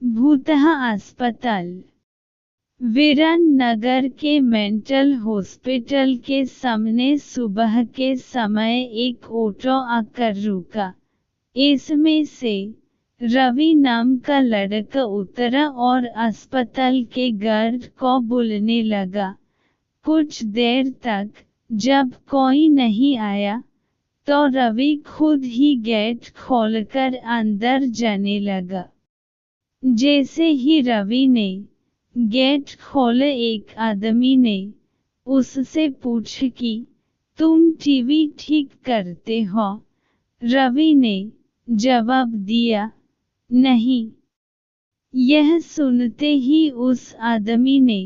भूतहा अस्पताल। वीरन नगर के mental hospital के सामने सुबह के समय एक ऑटो आकर रुका। इसमें से रवि नाम का लड़का उतरा और अस्पताल के गार्ड को बुलाने लगा। कुछ देर तक जब कोई नहीं आया तो रवि खुद ही गेट खोलकर अंदर जाने लगा। जैसे ही रवि ने गेट खोले एक आदमी ने उससे पूछा कि तुम टीवी ठीक करते हो? रवि ने जवाब दिया, नहीं। यह सुनते ही उस आदमी ने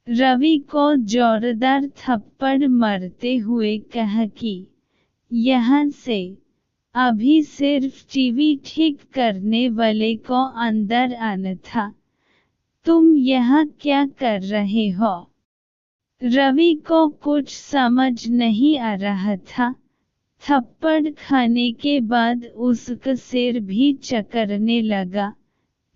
रवि को जोरदार थप्पड़ मारते हुए कहा कि यहाँ से अभी सिर्फ टीवी ठीक करने वाले को अंदर आना था। तुम यहाँ क्या कर रहे हो? रवि को कुछ समझ नहीं आ रहा था। थप्पड़ खाने के बाद उसका सिर भी चकरने लगा,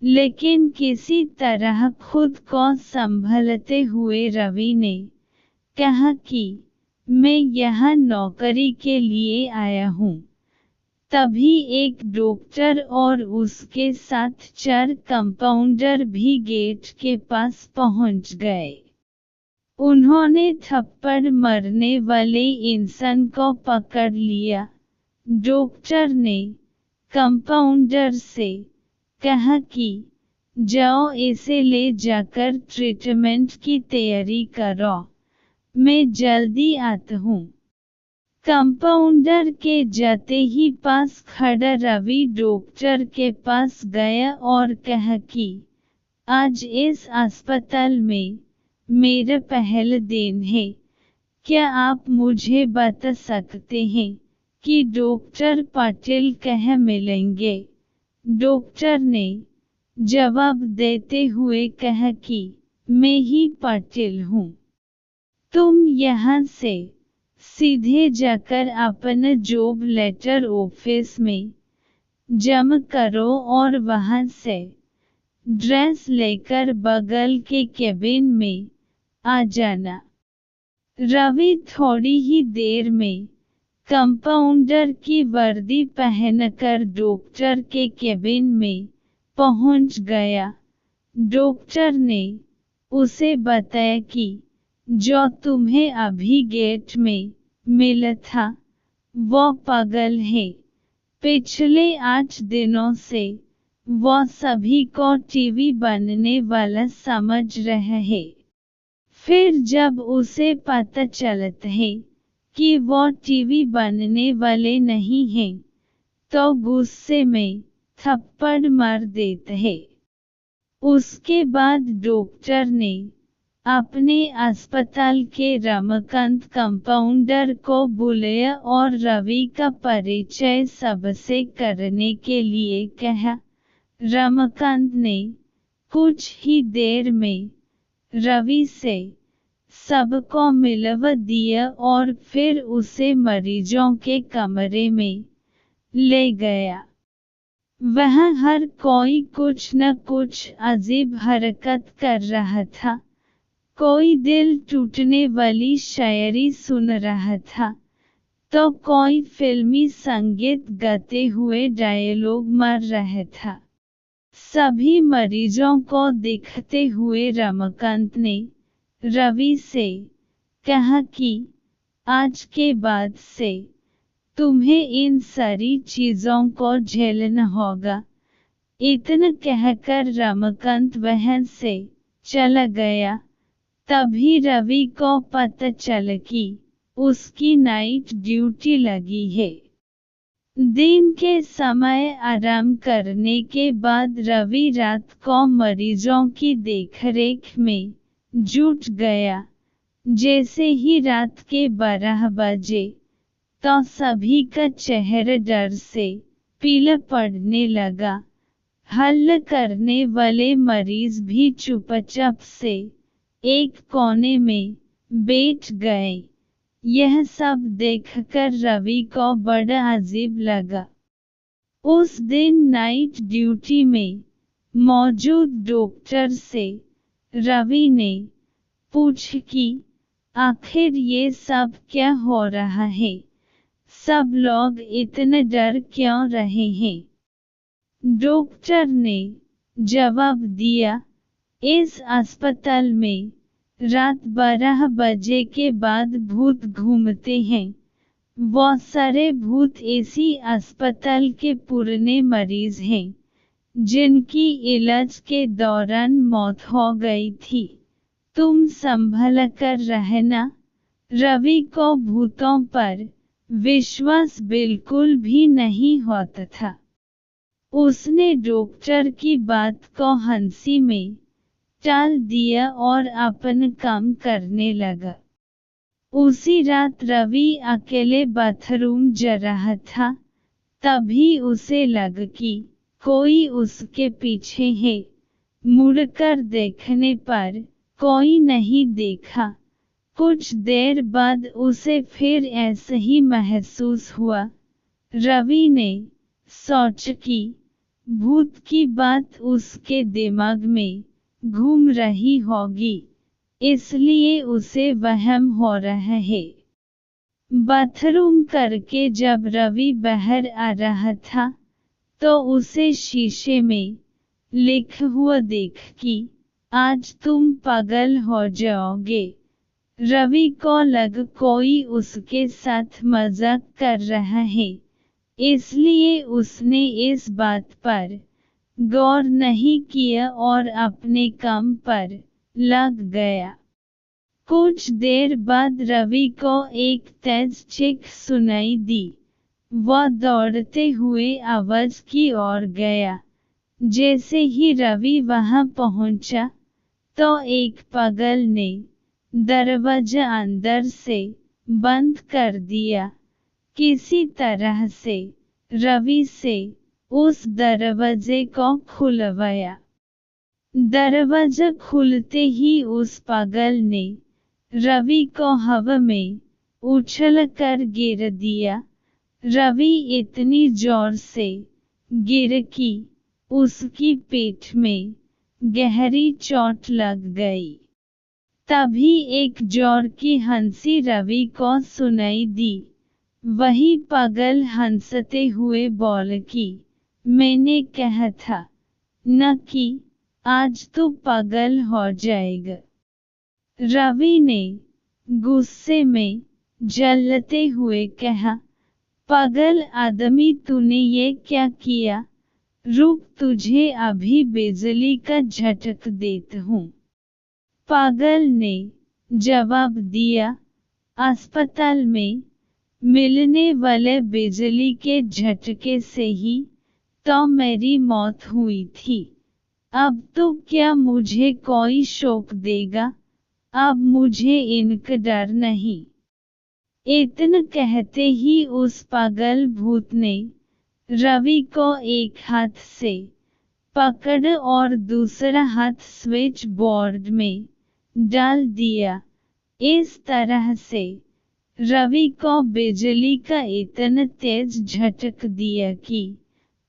लेकिन किसी तरह खुद को संभालते हुए रवि ने कहा कि मैं यहाँ नौकरी के लिए आया हूँ। तभी एक डॉक्टर और उसके साथ 4 कंपाउंडर भी गेट के पास पहुँच गए। उन्होंने थप्पड़ मारने वाले इंसान को पकड़ लिया। डॉक्टर ने कंपाउंडर से कहा कि जाओ इसे ले जाकर ट्रीटमेंट की तैयारी करो, मैं जल्दी आता हूँ। कंपाउंडर के जाते ही पास खड़ा रवि डॉक्टर के पास गया और कहा कि आज इस अस्पताल में मेरा पहला दिन है। क्या आप मुझे बता सकते हैं कि डॉक्टर पटेल कहाँ मिलेंगे? डॉक्टर ने जवाब देते हुए कहा कि मैं ही पटेल हूँ। तुम यहाँ से सीधे जाकर अपना जॉब लेटर ऑफिस में जमा करो और वहाँ से ड्रेस लेकर बगल के केबिन में आ जाना। रवि थोड़ी ही देर में कंपाउंडर की वर्दी पहनकर डॉक्टर के केबिन में पहुंच गया। डॉक्टर ने उसे बताया कि जो तुम्हें अभी गेट में मिला था वो पागल है। पिछले 8 दिनों से वो सभी को टीवी बनने वाला समझ रहा है। फिर जब उसे पता चलता है कि वो टीवी बनने वाले नहीं हैं, तो गुस्से में थप्पड़ मार देता है। उसके बाद डॉक्टर ने अपने अस्पताल के रमाकांत कंपाउंडर को बुलाया और रवि का परिचय सबसे करने के लिए कहा। रमाकांत ने कुछ ही देर में रवि से सबको मिलवा दिया और फिर उसे मरीजों के कमरे में ले गया। वहाँ हर कोई कुछ न कुछ अजीब हरकत कर रहा था। कोई दिल टूटने वाली शायरी सुन रहा था, तो कोई फिल्मी संगीत गाते हुए डायलॉग मार रहा था। सभी मरीजों को देखते हुए रमाकांत ने रवि से कहा कि आज के बाद से तुम्हें इन सारी चीज़ों को झेलना होगा। इतना कहकर रमाकांत वहाँ से चला गया। तभी रवि को पता चला कि उसकी नाइट ड्यूटी लगी है। दिन के समय आराम करने के बाद रवि रात को मरीजों की देखरेख में जुट गया। जैसे ही रात के 12 बजे तो सभी का चेहरा डर से पीला पड़ने लगा। हल्ला करने वाले मरीज भी चुपचाप से एक कोने में बैठ गए। यह सब देखकर रवि को बड़ा अजीब लगा। उस दिन नाइट ड्यूटी में मौजूद डॉक्टर से रवि ने पूछ कि आखिर ये सब क्या हो रहा है, सब लोग इतने डर क्यों रहे हैं। डॉक्टर ने जवाब दिया, इस अस्पताल में रात 12 बजे के बाद भूत घूमते हैं। वो सारे भूत इसी अस्पताल के पुराने मरीज हैं जिनकी इलाज के दौरान मौत हो गई थी। तुम संभल कर रहना। रवि को भूतों पर विश्वास बिल्कुल भी नहीं होता था। उसने डॉक्टर की बात को हंसी में टाल दिया और अपन काम करने लगा। उसी रात रवि अकेले बाथरूम जा रहा था, तभी उसे लगा कि कोई उसके पीछे है। मुड़कर देखने पर कोई नहीं देखा। कुछ देर बाद उसे फिर ऐसा ही महसूस हुआ। रवि ने सोचा कि भूत की बात उसके दिमाग में घूम रही होगी, इसलिए उसे वहम हो रहा है। बाथरूम करके जब रवि बाहर आ रहा था तो उसे शीशे में लिखा हुआ देख कि आज तुम पागल हो जाओगे। रवि को लगा कोई उसके साथ मजाक कर रहा है, इसलिए उसने इस बात पर गौर नहीं किया और अपने काम पर लग गया। कुछ देर बाद रवि को एक तेज चीख सुनाई दी। वह दौड़ते हुए आवाज की ओर गया। जैसे ही रवि वहां पहुंचा तो एक पागल ने दरवाजा अंदर से बंद कर दिया। किसी तरह से रवि से उस दरवाजे को खुलवाया। दरवाजा खुलते ही उस पागल ने रवि को हवा में उछलकर गिर दिया। रवि इतनी जोर से गिर कि उसकी पीठ में गहरी चोट लग गई। तभी एक जोर की हंसी रवि को सुनाई दी। वही पागल हंसते हुए बोला कि मैंने कहा था न कि आज तू पागल हो जाएगा। रवि ने गुस्से में जलते हुए कहा, पागल आदमी तूने ये क्या किया? रुक, तुझे अभी बिजली का झटका देता हूँ। पागल ने जवाब दिया, अस्पताल में मिलने वाले बिजली के झटके से ही तो मेरी मौत हुई थी। अब तो क्या मुझे कोई शौक देगा? अब मुझे इनका डर नहीं। इतना कहते ही उस पागल भूत ने रवि को एक हाथ से पकड़ और दूसरा हाथ स्विच बोर्ड में डाल दिया। इस तरह से रवि को बिजली का इतना तेज झटका दिया कि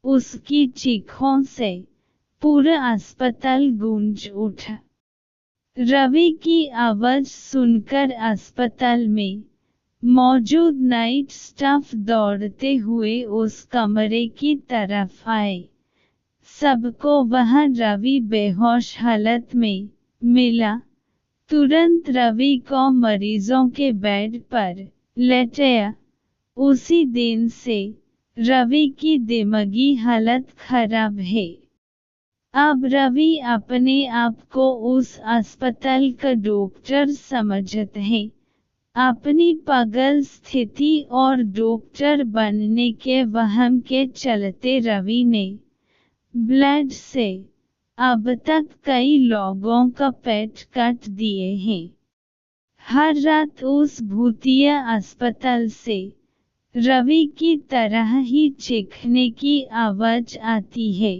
उसकी चीखों से पूरा अस्पताल गूंज उठा। रवि की आवाज सुनकर अस्पताल में मौजूद नाइट स्टाफ दौड़ते हुए उस कमरे की तरफ आए। सबको वहां रवि बेहोश हालत में मिला। तुरंत रवि को मरीजों के बेड पर लेटाया। उसी दिन से रवि की दिमागी हालत खराब है। अब रवि अपने आप को उस अस्पताल का डॉक्टर समझते हैं। अपनी पागल स्थिति और डॉक्टर बनने के वहम के चलते रवि ने ब्लेड से अब तक कई लोगों का पेट काट दिए हैं। हर रात उस भूतिया अस्पताल से रवि की तरह ही चीखने की आवाज आती है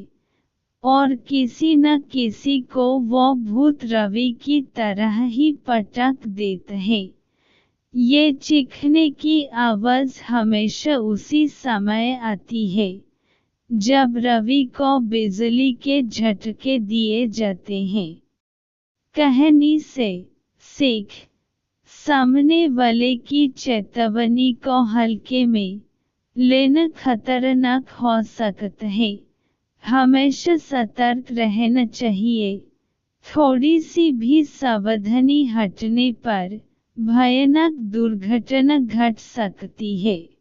और किसी न किसी को वो भूत रवि की तरह ही पटक देते हैं। ये चीखने की आवाज हमेशा उसी समय आती है जब रवि को बिजली के झटके दिए जाते हैं। कहानी से सीख, सामने वाले की चेतावनी को हल्के में लेना खतरनाक हो सकता है। हमेशा सतर्क रहना चाहिए। थोड़ी सी भी सावधानी हटने पर भयानक दुर्घटना घट सकती है।